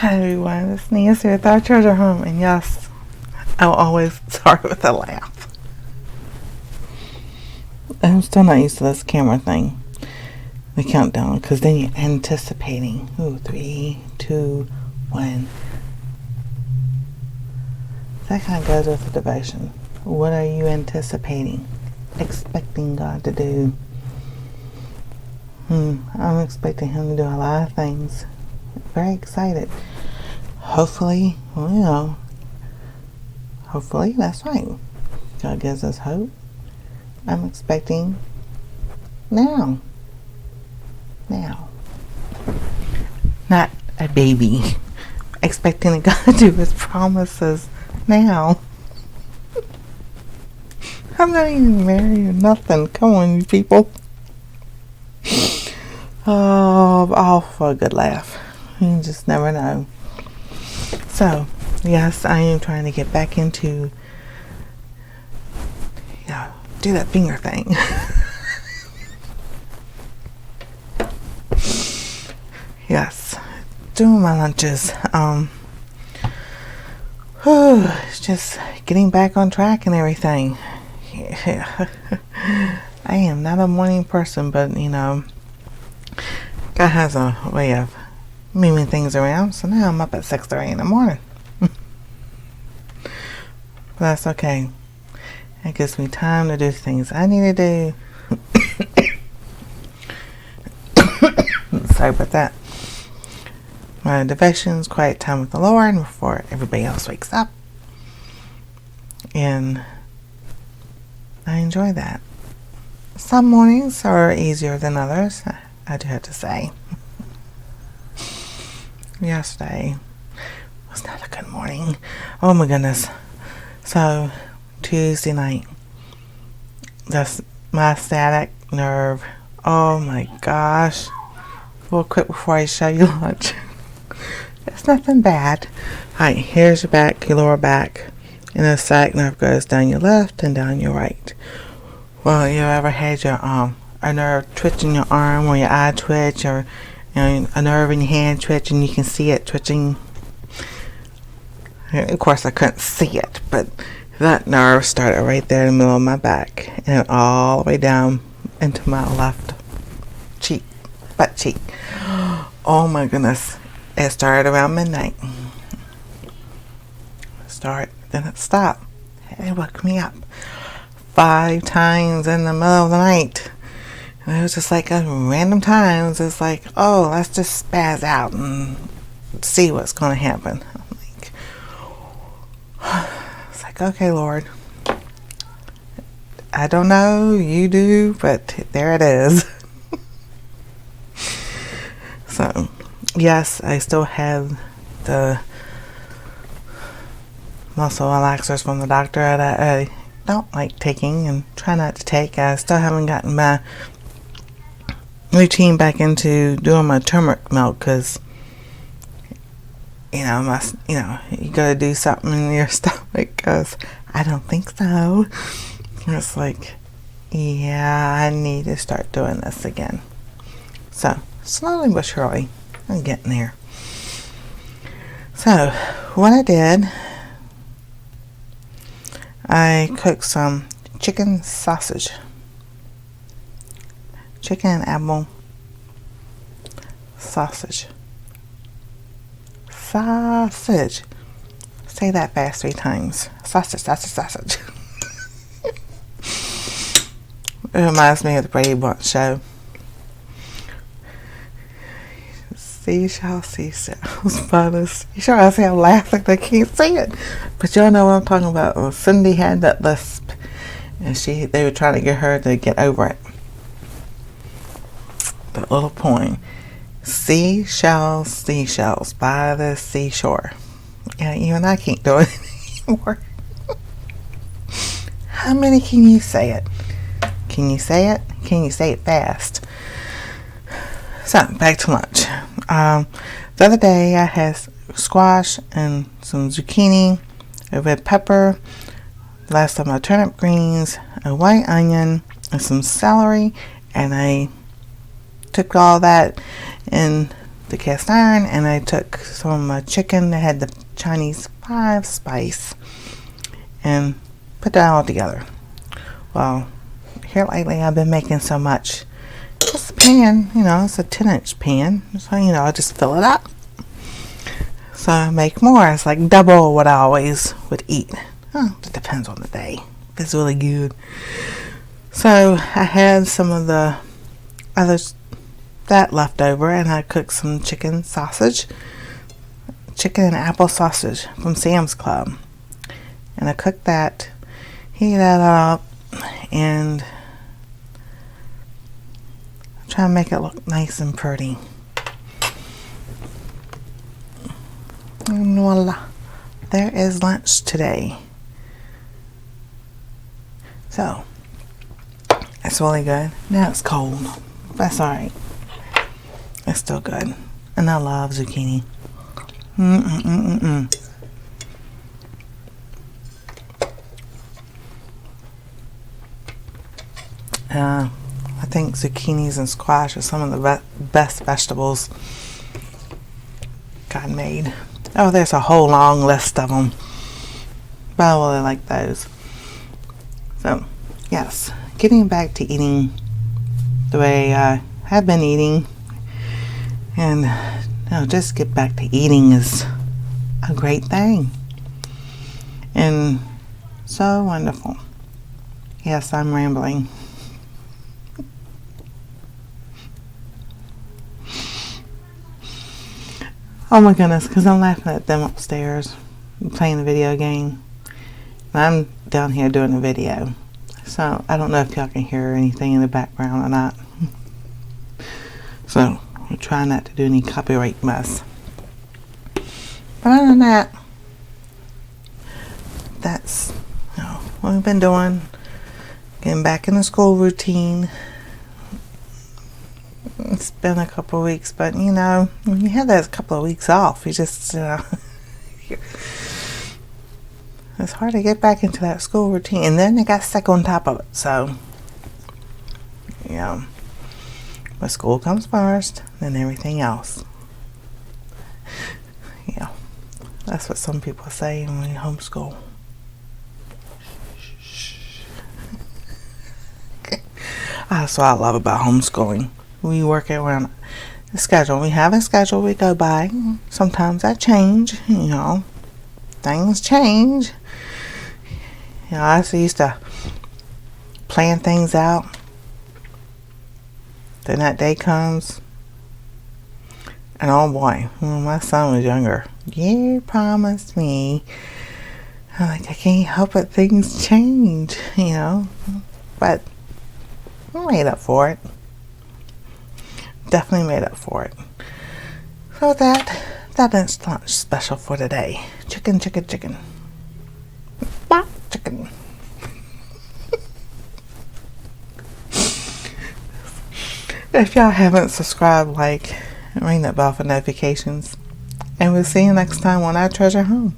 Hi everyone, it's Nancy with our treasure home, and yes, I'll always start with a laugh. I'm still not used to this camera thing, the countdown, because then you're anticipating. Ooh, 3, 2, 1. That kind of goes with the devotion. What are you anticipating, expecting God to do? I'm expecting Him to do a lot of things. Very excited. Hopefully, hopefully that's right. God gives us hope. I'm expecting now. Not a baby. Expecting God to do His promises now. I'm not even married or nothing. Come on, you people. Oh, all for a good laugh. You just never know. So, yes, I am trying to get back into, do that finger thing. Yes, doing my lunches. Just getting back on track and everything. Yeah. I am not a morning person, but God has a way of moving things around, so now I'm up at 6:30 in the morning. But that's okay. It gives me time to do things I need to do. Sorry about that. My devotions, quiet time with the Lord before everybody else wakes up. And I enjoy that. Some mornings are easier than others, I do have to say. Yesterday was not a good morning. Oh my goodness. So, Tuesday night, that's my sciatic nerve. Oh my gosh. Real quick before I show you lunch. It's nothing bad. Alright, here's your back, your lower back. And the sciatic nerve goes down your left and down your right. Well, you ever had your a nerve twitching your arm or your eye twitch, or a nerve in your hand twitch and you can see it twitching? Of course I couldn't see it, but that nerve started right there in the middle of my back and all the way down into my left cheek, butt cheek. Oh my goodness. It started around midnight. Then it stopped. It woke me up 5 times in the middle of the night. And it was just like at random times. It's like, oh, let's just spaz out and see what's going to happen. It's like, okay, Lord. I don't know, you do, but there it is. So, yes, I still have the muscle relaxers from the doctor that I don't like taking and try not to take. I still haven't gotten my routine back into doing my turmeric milk because, you gotta do something in your stomach because I don't think so. It's like, yeah, I need to start doing this again. So, slowly but surely, I'm getting there. So, what I did, I cooked some chicken sausage. Chicken and apple sausage. Sausage. Say that fast 3 times. Sausage, sausage, sausage. It reminds me of the Brady Bunch show. Seashells by the seashore. I say I'm laughing, they can't see it. But y'all know what I'm talking about. Well, Cindy had that lisp. And they were trying to get her to get over it. The little poem. Seashells by the seashore. Yeah, even I can't do it anymore. How many can you say it? Can you say it? Can you say it fast? So, back to lunch. The other day I had squash and some zucchini, a red pepper, last time my turnip greens, a white onion, and some celery, and I took all that and the cast iron, and I took some of my chicken that had the Chinese 5-spice and put that all together. Well, here lately I've been making so much. This pan, it's a 10-inch pan, so I just fill it up. So I make more. It's like double what I always would eat. It depends on the day. It's really good. So I had some of the others that left over, and I cooked some chicken and apple sausage from Sam's Club, and I cooked that, heat that up, and try to make it look nice and pretty. And voila, there is lunch today. So it's really good. Now it's cold. That's alright. It's still good. And I love zucchini. I think zucchinis and squash are some of the best vegetables God made. Oh, there's a whole long list of them, but I really like those. So, yes, getting back to eating the way I have been eating, and just get back to eating is a great thing, and so wonderful. Yes, I'm rambling. Oh my goodness, because I'm laughing at them upstairs playing the video game. I'm down here doing a video, so I don't know if y'all can hear anything in the background or not. So I'm trying not to do any copyright mess. But other than that, that's what we've been doing. Getting back in the school routine. It's been a couple of weeks, but when you have that couple of weeks off, you just it's hard to get back into that school routine, and then they got sick on top of it. So but school comes first, then everything else. That's what some people say when you homeschool. That's what I love about homeschooling. We work around the schedule. We have a schedule we go by. Sometimes that change, things change. I used to plan things out. Then that day comes, and oh boy, when my son was younger, you promised me. I'm like, I can't help it, things change, but I made up for it. Definitely made up for it. So that is lunch special for today. Chicken. Bop, chicken. If y'all haven't subscribed, ring that bell for notifications. And we'll see you next time on Our Treasure Home.